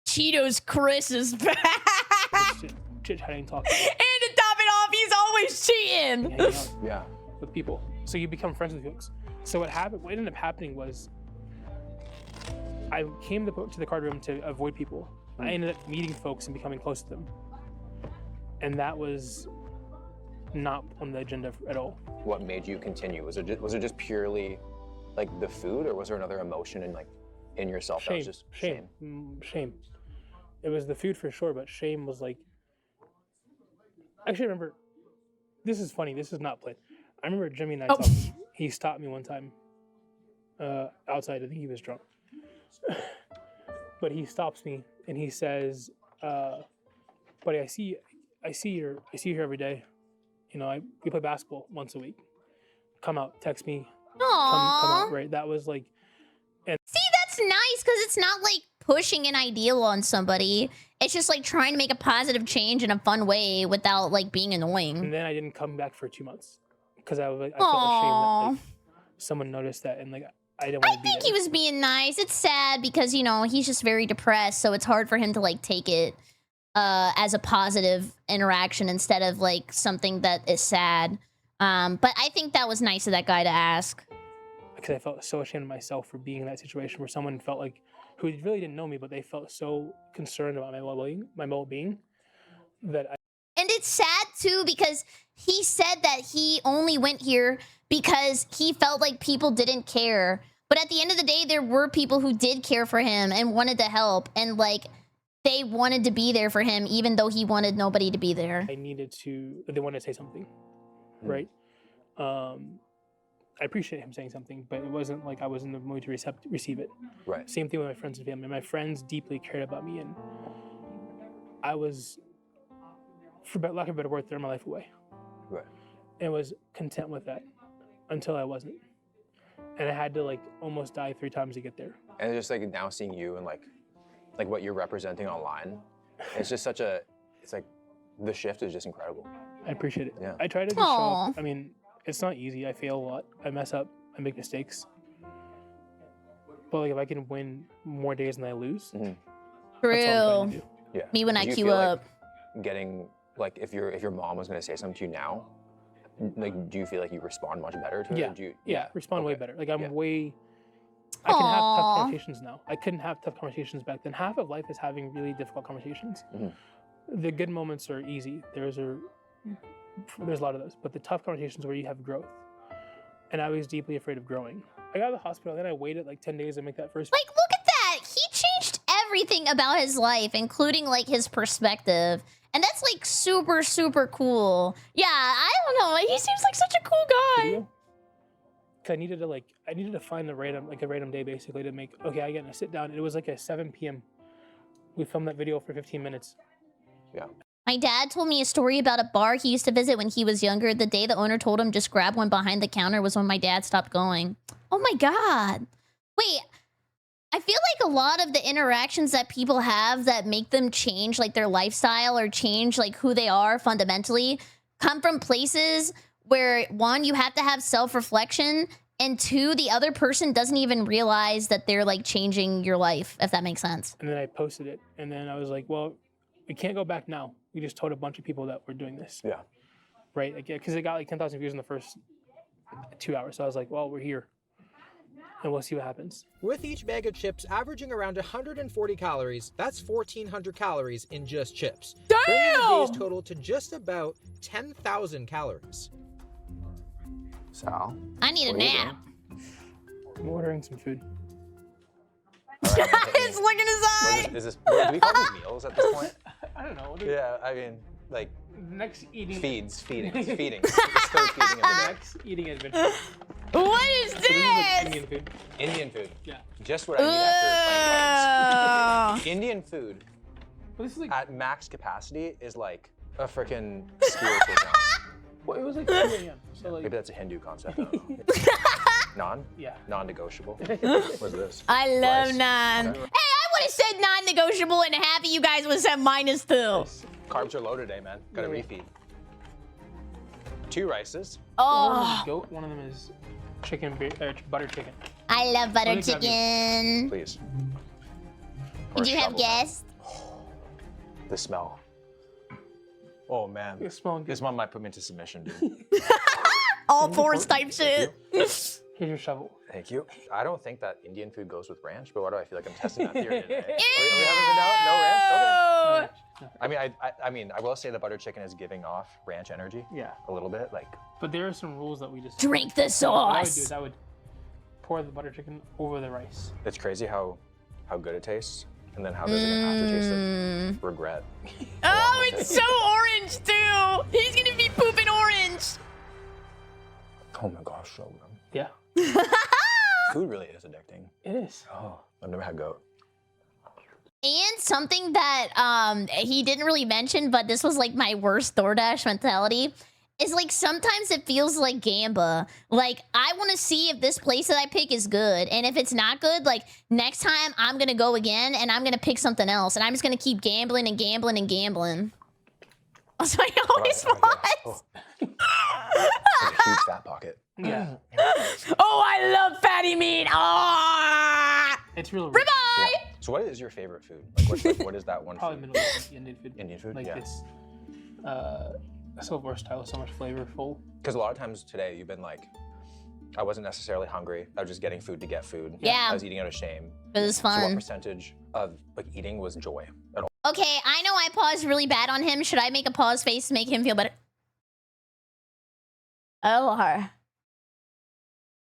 Cheetos Chris is back. chit-chatting, talking, And to top it off, he's always cheating. hanging out Yeah. with people. So you become friends with folks. So what ended up happening was I came to the card room to avoid people. I ended up meeting folks and becoming close to them. And that was not on the agenda at all. What made you continue? Was it just purely like the food, or was there another emotion in yourself that was just shame? Shame. It was the food for sure, but shame was like. Actually, I remember. This is funny. This is not played. I remember Jimmy and I talking. He stopped me one time outside. I think he was drunk. But he stops me and he says, "Buddy, I see you here every day. You know, we play basketball once a week. Come out, text me. Come Aww. out, right?" That was like, See, that's nice because it's not like pushing an ideal on somebody. It's just like trying to make a positive change in a fun way without like being annoying. and then I didn't come back for 2 months because I felt ashamed that Aww. like someone noticed that and like I didn't I want to be think there. he was being nice. It's sad because, you know, he's just very depressed, so it's hard for him to like take it as a positive interaction instead of like something that is sad. But I think that was nice of that guy to ask. Because I felt so ashamed of myself for being in that situation where someone felt like, who really didn't know me, but they felt so concerned about my well-being that I. And it's sad too because he said that he only went here because he felt like people didn't care. But at the end of the day, there were people who did care for him and wanted to help. And like, they wanted to be there for him, even though he wanted nobody to be there. They wanted to say something, right? I appreciate him saying something, but it wasn't like I was in the mood to receive it. Right. Same thing with my friends and family. My friends deeply cared about me, and I was, for lack of a better word, throwing my life away. Right. And was content with that until I wasn't. And I had to like almost die 3 times to get there. And it's just like now seeing you and like what you're representing online, it's just it's like the shift is just incredible. I appreciate it. Yeah. I try to just show Aw. up. I mean, it's not easy. I fail a lot. I mess up. I make mistakes. But like if I can win more days than I lose, that's all I'm trying True. to do. Yeah. Me when Do I you queue feel up. Like getting like if your mom was gonna say something to you now, like do you feel like you respond much better to it? Yeah. Or do you, Yeah, respond way okay. better. Like I'm Yeah. way. I can have Aw. tough conversations now. I couldn't have tough conversations back then. Half of life is having really difficult conversations. Mhm. The good moments are easy. There's a lot of those, but the tough conversations where you have growth. And I was deeply afraid of growing. I got to the hospital, then I waited like 10 days to make that first. Like, look at that. He changed everything about his life, including like his perspective. And that's like super, super cool. Yeah, I don't know. He seems like such a cool guy. video. 'Cause I needed to find a random day basically to make. Okay, I get to sit down. It was like at 7 p.m. We filmed that video for 15 minutes. Yeah. My dad told me a story about a bar he used to visit when he was younger. The day the owner told him just grab one behind the counter was when my dad stopped going. Oh my God. Wait, I feel like a lot of the interactions that people have that make them change like their lifestyle or change like who they are fundamentally come from places where one, you have to have self-reflection, and 2, the other person doesn't even realize that they're like changing your life, if that makes sense. And then I posted it, and then I was like, well, we can't go back now. We just told a bunch of people that we're doing this. Yeah. Right? Because it got like 10,000 views in the first 2 hours. So I was like, well, we're here. And we'll see what happens. With each bag of chips averaging around 140 calories, that's 1,400 calories in just chips. Bringing the day's total to just about 10,000 calories. Sal. I need a What are you nap. I'm ordering some food. All right, It's looking aside. is this, do we call these meals at this point? I don't know. Yeah, I mean, like, Next eating. feeding. It's third feeding of the day. Next eating adventure. What is So this is like this? Indian food. Indian food. Yeah. Just what I need after playing cards. Ugh. Indian food But this is like, at max capacity is like a freaking spiritual challenge. well, it was like 2 a.m. So like, Maybe that's a Hindu concept. I don't know. Non? yeah. Non-negotiable. What's this? I love Rice. naan. Okay. Hey, I would have said non-negotiable, and half of you guys would have said minus 2. Carbs are low today, man. Gotta Yeah. refeed. 2 rices. One of them Oh, is goat. One of them is butter chicken. I love butter Let me grab you. chicken. Please. Did you have shovel. guests? The smell. Oh man. It's smelling good. This one might put me into submission, dude. All force type shit. Here's your shovel. Thank you. I don't think that Indian food goes with ranch, but why do I feel like I'm testing that theory today? We haven't been out? No ranch? Okay. I mean, I will say the butter chicken is giving off ranch energy Yeah. a little bit. Like, But there are some rules that we just. Drink the What I would do sauce. is I would pour the butter chicken over the rice. it's crazy how good it tastes, and then how there's like an aftertaste of regret. Oh, it's so orange too. He's gonna be pooping orange. Oh my gosh, so good. Yeah. Food really is addicting. It is. Oh, I've never had goat. And something that he didn't really mention, but this was like my worst DoorDash mentality, is like sometimes it feels like gamba. Like I want to see if this place that I pick is good, and if it's not good, like next time I'm gonna go again and I'm gonna pick something else, and I'm just gonna keep gambling and gambling and gambling. That's what I always want. Like a huge fat pocket. Yeah. Oh, I love fatty meat. Ah, It's real rich. ribeye. Yeah. So what is your favorite food? What is that one Probably food? Middle Eastern Indian food. Indian food? Like Yeah. it's so versatile, so much flavorful. Because a lot of times today you've been like, I wasn't necessarily hungry. I was just getting food to get food. Yeah. I was eating out of shame. It was So what fun. percentage of like eating was joy at all? Okay, I know I paused really bad on him. Should I make a pause face to make him feel better? Oh, her.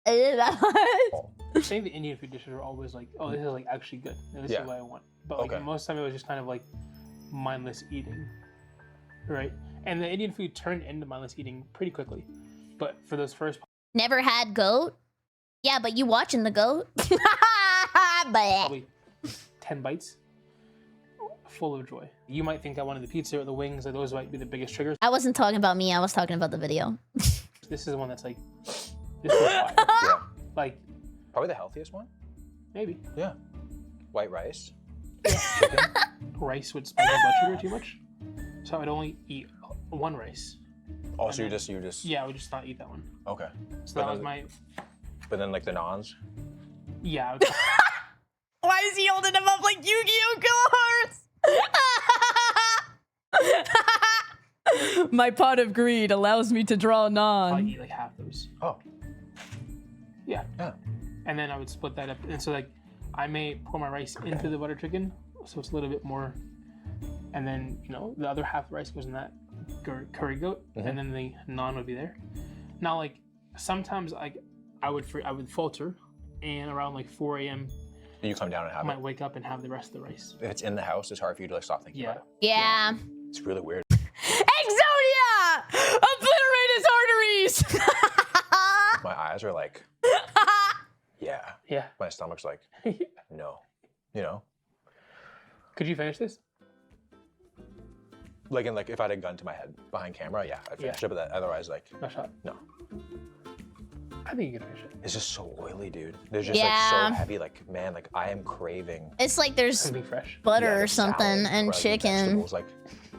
I think the Indian food dishes are always like, oh, this is like actually good. And this Yeah. is what I want. But like Okay. most of the time it was just kind of like mindless eating. Right? And the Indian food turned into mindless eating pretty quickly. But for those first Never had goat? Yeah, but you watching the goat? But probably 10 bites, full of joy. You might think I wanted the pizza or the wings, or those might be the biggest triggers. I wasn't talking about me. I was talking about the video. This is the one that's like, this is fire. Yeah. Like, Probably the healthiest one. maybe. Yeah. White rice. Rice would spike my blood sugar too much. So I would only eat one rice. Oh, so you just. Yeah, I would just not eat that one. Okay. So But that was then- my, But then like the nons. yeah. I would, Why is he holding them up like Yu-Gi-Oh cards? My pot of greed allows me to draw probably non. eat like half those. Oh. Yeah. Yeah. And then I would split that up. And so like, I may pour my rice into the butter chicken, so it's a little bit more. And then, you know, the other half of the rice goes in that curry goat, and then the naan would be there. Now, like, sometimes I would falter, and around like 4 a.m. You come down and I have might it. wake up and have the rest of the rice. If it's in the house, it's hard for you to like stop thinking Yeah. about Yeah. it. It's really weird. Exodia! Obliterate his arteries! My eyes are like, yeah. Yeah. My stomach's like, no. You know? Could you finish this? Like if I had a gun to my head behind camera, yeah, I'd finish Yeah. it. But otherwise, like, No shot. no. I think you can finish it. It's just so oily, dude. They're just like Yeah. so heavy. Like, man, like I am craving It's like there's Something fresh. butter yeah, or like something salad, and frozen chicken. vegetables, like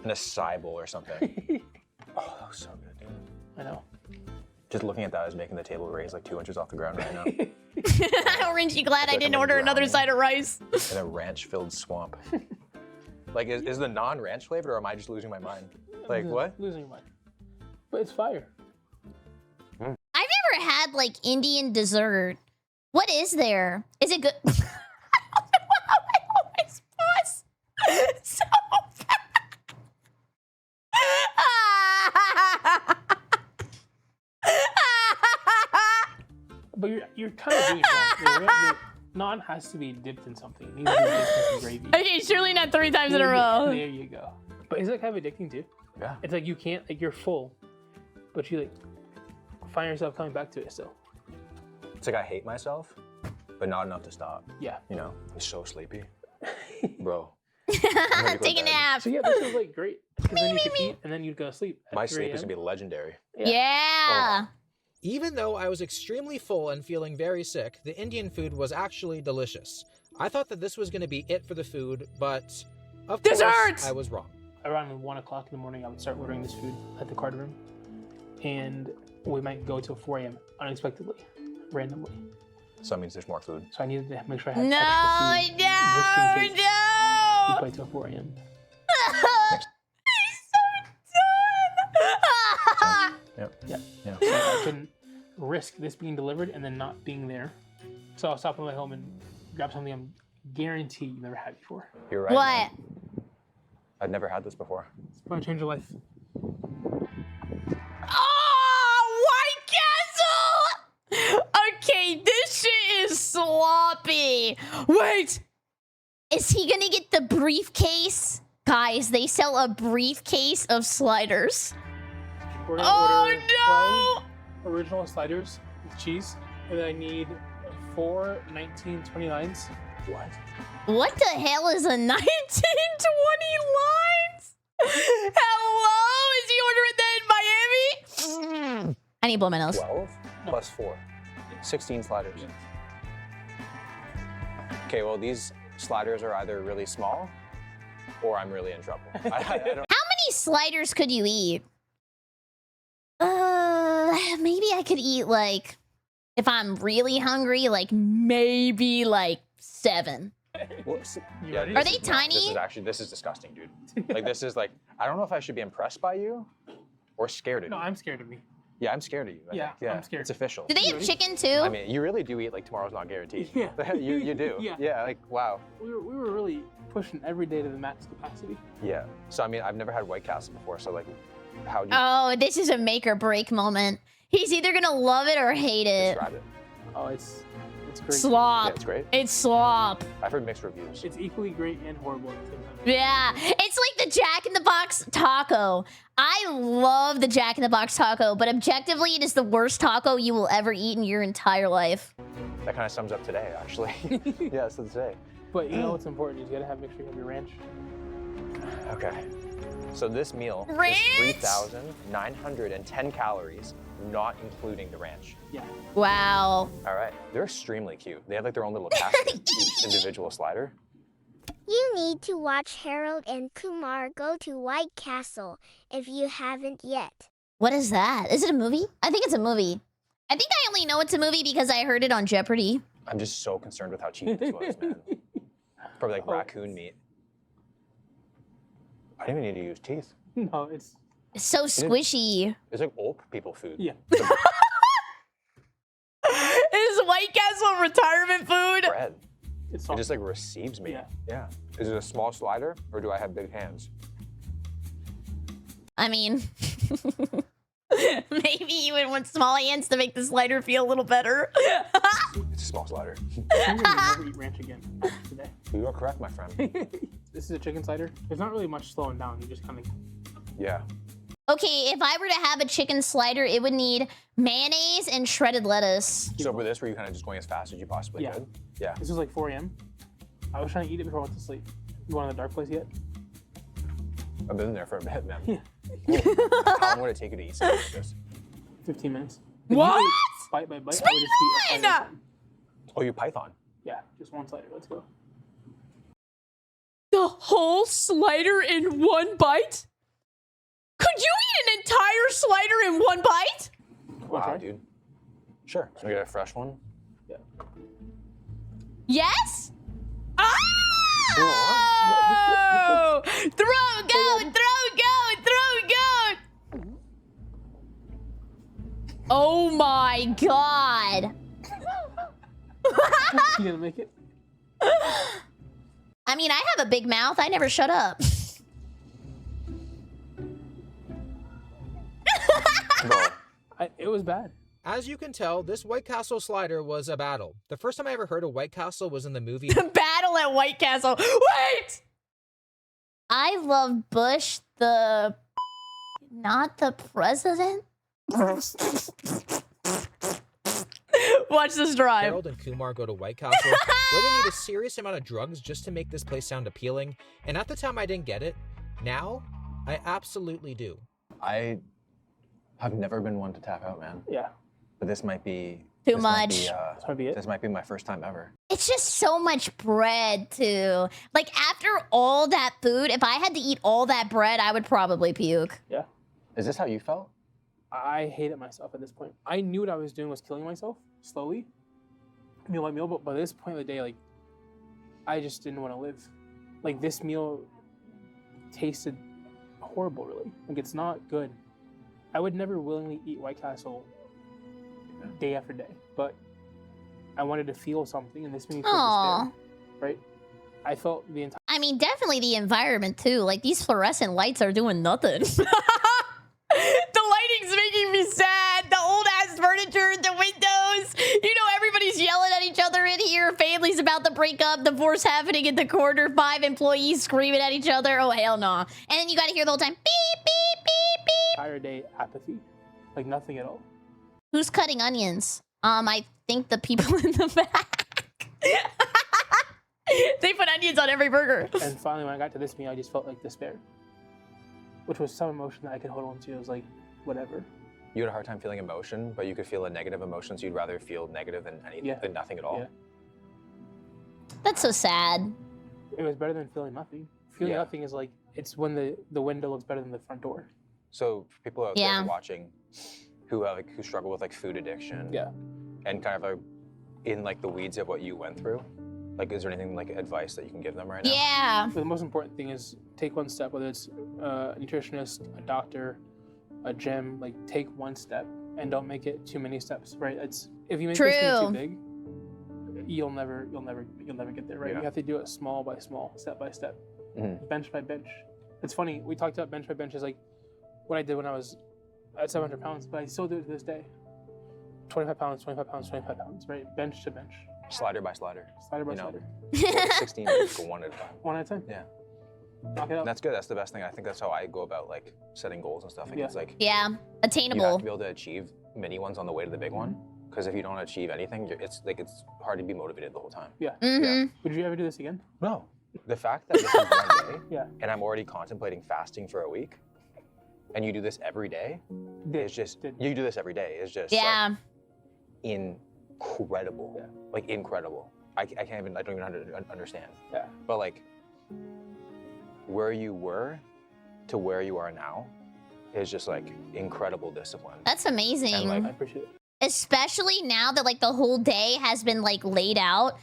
an acai bowl or something. Oh, that was so good, dude. I know. Just looking at that is making the table raise like 2 inches off the ground right now. Aren't you glad I like didn't I'm order another drowning. side of rice? In a ranch-filled swamp. Like, is the non-ranch flavored, or am I just losing my mind? Like, what? Losing your mind. But it's fire. I've never had like Indian dessert. What is there? Is it good? I don't know how I always pause so But you're kind of doing it wrong. Your naan has to be dipped in something. It needs to be dipped in some gravy. Okay, surely not 3 times in a row. There you go. But it's like kind of addicting too. Yeah. It's like you can't, like you're full, but you like find yourself coming back to it still. It's like I hate myself, but not enough to stop. Yeah. You know, I'm so sleepy. Bro. Take a nap. So yeah, this is like great. Because then you could eat and then you'd go to sleep. at My 3 sleep is a.m. gonna be legendary. Yeah. Even though I was extremely full and feeling very sick, the Indian food was actually delicious. I thought that this was going to be it for the food, but of course, Desserts! I was wrong. Around 1 o'clock in the morning, I would start ordering this food at the card room. And we might go till 4 a.m. unexpectedly, randomly. So that means there's more food. So I needed to make sure I had No, extra food just in case we no. play till 4 a.m. Yep. Yeah. Yeah. So I couldn't risk this being delivered and then not being there. So I'll stop on my way home and grab something I'm guaranteed you've never had before. You're right. What? man. I've never had this before. It's probably change your life. Oh, White Castle! Okay, this shit is sloppy. Wait, is he gonna get the briefcase? Guys, they sell a briefcase of sliders. We're gonna Oh order no! 12 original sliders with cheese, and then I need 4 1929s. What? What the hell is a 1920 lines? Hello? Is he ordering that in Miami? I need to blow my nose. 12 plus 4. 16 sliders. Okay, well, these sliders are either really small or I'm really in trouble. I don't. How many sliders could you eat? Maybe I could eat like, if I'm really hungry, like maybe like 7. Well, You yeah, ready? Are this they is not- tiny? this is disgusting, dude. Like, this is like, I don't know if I should be impressed by you or scared of No, you. I'm scared of me. Yeah, I'm scared of you. I Yeah, think. Yeah, I'm scared. It's official. Do they have Ready? chicken too? I mean, you really do eat like tomorrow's not guaranteed. Yeah. you do. Yeah. Like, wow. We were really pushing every day to the max capacity. Yeah. So, I mean, I've never had White Castle before, so like, how do you Oh, this is a make or break moment. He's either gonna love it or hate it. describe it? Oh, it's great. Slop. Yeah, it's great. It's slop. I've heard mixed reviews. It's equally great and horrible at the same time. Yeah, it's like the Jack in the Box taco. I love the Jack in the Box taco, but objectively, it is the worst taco you will ever eat in your entire life. That kind of sums up today, actually. Yeah, so today. But you know what's important is you gotta make sure you have your ranch. Okay. So this meal Ranch? is 3,910 calories, not including the ranch. Yeah. Wow. All right. They're extremely cute. They have like their own little casket, each individual slider. You need to watch Harold and Kumar Go to White Castle if you haven't yet. What is that? Is it a movie? I think it's a movie. I think I only know it's a movie because I heard it on Jeopardy. I'm just so concerned with how cheap this was, man. Probably like Oh. raccoon meat. I didn't even need to use teeth. No, it's It's so squishy. It's like old people food. yeah. Is White Castle retirement food? Bread. It's It soft. just like receives me. Yeah. Yeah. Is it a small slider or do I have big hands? I mean, maybe you would want small hands to make the slider feel a little better. It's a small slider. I'm gonna never eat ranch again after today. You are correct, my friend. This is a chicken slider. There's not really much slowing down. You just kind of Yeah. Okay, if I were to have a chicken slider, it would need mayonnaise and shredded lettuce. So for this, were you kind of just going as fast as you possibly Yeah. could? Yeah. This was like 4 a.m. I was trying to eat it before I went to sleep. You want a dark place yet? I've been there for a bit, man. Yeah. How long would it take you to eat something like this? 15 minutes. What? You ate bite by bite. I would just eat a slider at a time. Oh, you Python. Yeah, just one slider. Let's go. The whole slider in one bite? Could you eat an entire slider in one bite? Wanna Wow, try? dude. Sure. Can we get a fresh one? Yeah. Yes? Oh! Yeah, Throw, go, throw, go. Oh my god. You gonna make it? I mean, I have a big mouth. I never shut up. Bro, It was bad. As you can tell, this White Castle slider was a battle. The first time I ever heard of White Castle was in the movie. Battle at White Castle. Wait! I love Bush, not the president. Watch this drive. Harold and Kumar go to White Castle, where they need a serious amount of drugs just to make this place sound appealing. And at the time, I didn't get it. Now, I absolutely do. I have never been one to tap out, man. Yeah. But this might be Too this might much. be, This might be it. This might be my first time ever. It's just so much bread, too. Like, after all that food, if I had to eat all that bread, I would probably puke. Yeah. Is this how you felt? I hated myself at this point. I knew what I was doing was killing myself slowly, meal by meal. But by this point of the day, like, I just didn't want to live. Like, this meal tasted horrible, really. Like, it's not good. I would never willingly eat White Castle day after day, but I wanted to feel something, and this made me feel Aw. despair, right? I felt the entire. I mean, definitely the environment, too. Like, these fluorescent lights are doing nothing. The lighting's making me sad. The old-ass furniture, the windows. You know, everybody's yelling at each other in here. Family's about to break up. Divorce happening in the corner. 5 employees screaming at each other. Oh, hell no. And then you gotta hear the whole time, beep, beep, beep, beep. Entire day apathy, like nothing at all. Who's cutting onions? I think the people in the back. They put onions on every burger. And finally, when I got to this meal, I just felt like despair, which was some emotion that I could hold on to. It was like, whatever. You had a hard time feeling emotion, but you could feel a negative emotion, so you'd rather feel negative than anything, Yeah. than nothing at all. Yeah. That's so sad. It was better than feeling nothing. Feeling Yeah. nothing is like, it's when the window looks better than the front door. So for people out Yeah. there watching who struggle with like food addiction, Yeah. and kind of are in like the weeds of what you went through, like is there anything like advice that you can give them right now? Yeah. But the most important thing is take one step, whether it's a nutritionist, a doctor, a gym, like take one step and don't make it too many steps, right? It's if you make this thing True. too big, you'll never get there, right? Yeah. You have to do it small by small, step by step, Mhm. bench by bench. It's funny, we talked about bench by bench is like what I did when I was at 700 pounds, but I still do it to this day. 25 pounds, 25 pounds, 25 pounds, right? Bench to bench, Slider by slider. slider by You know. slider, 16 is go one at a time. one at a time. Yeah. Knock it out. That's good. That's the best thing. I think that's how I go about like setting goals and stuff. Like Yeah. it's like Yeah. you have Attainable. to be able to achieve mini ones on the way to the big one. Because if you don't achieve anything, it's hard to be motivated the whole time. Yeah. Mm-hmm. Would you ever do this again? No. The fact that this is one day Yeah. and I'm already contemplating fasting for a week, and you do this every day, it's just Did. you do this every day. It's just Yeah. like, incredible. Yeah. Like incredible. I don't even understand. Yeah. But like where you were to where you are now is just like incredible discipline. That's amazing. And, like, I appreciate it. Especially now that like the whole day has been like laid out.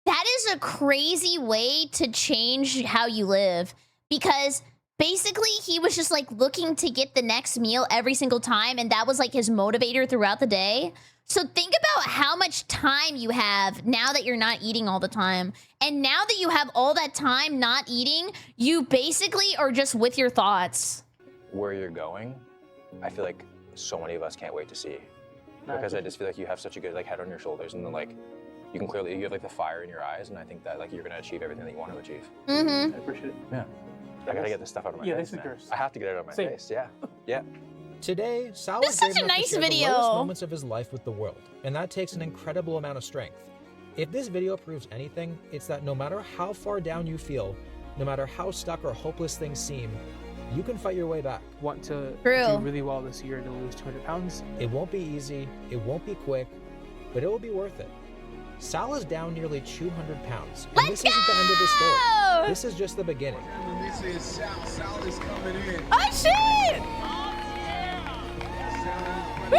That is a crazy way to change how you live, because basically he was just like looking to get the next meal every single time, and that was like his motivator throughout the day. So think about how much time you have now that you're not eating all the time. And now that you have all that time not eating, you basically are just with your thoughts. Where you're going, I feel like so many of us can't wait to see. Because I just feel like you have such a good like head on your shoulders, and then like you can clearly, you have like the fire in your eyes, and I think that like you're gonna achieve everything that you want to achieve. Mm-hmm. I appreciate it. Yeah. I gotta get this stuff out of my Yeah, face, this is man. yours. I have to get it out of my Same. face. Yeah. Yeah. Today, Sal This is is such brave a enough to nice share video. the lowest moments of his life with the world, and that takes an incredible amount of strength. If this video proves anything, it's that no matter how far down you feel, no matter how stuck or hopeless things seem, you can fight your way back. Want to True. do really well this year to lose 200 pounds. It won't be easy, it won't be quick, but it will be worth it. Sal is down nearly 200 pounds, and Let's this isn't the end of the story. go! This is just the beginning. This is Sal. Sal is coming in. Oh shit! Sal is Woo!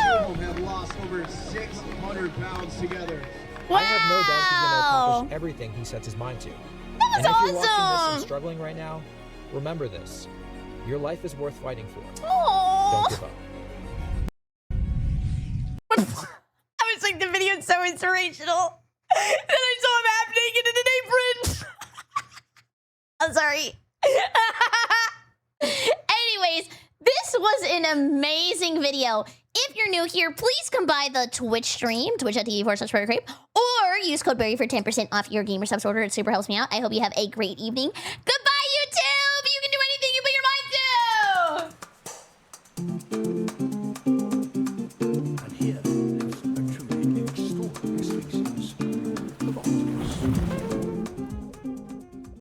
of them have lost over 600 pounds together. Wow. I have no doubt he's going to accomplish everything he sets his mind to. That was And if you're watching this awesome. and struggling right now, remember this. Your life is worth fighting for. Aww. Don't give up. I was like, the video is so inspirational. Then I saw him half naked in an apron. I'm sorry. Anyways, this was an amazing video. If you're new here, please come by the Twitch stream, twitch.tv/BerryCrepe, or use code Berry for 10% off your gamer subs order. It super helps me out. I hope you have a great evening. Goodbye!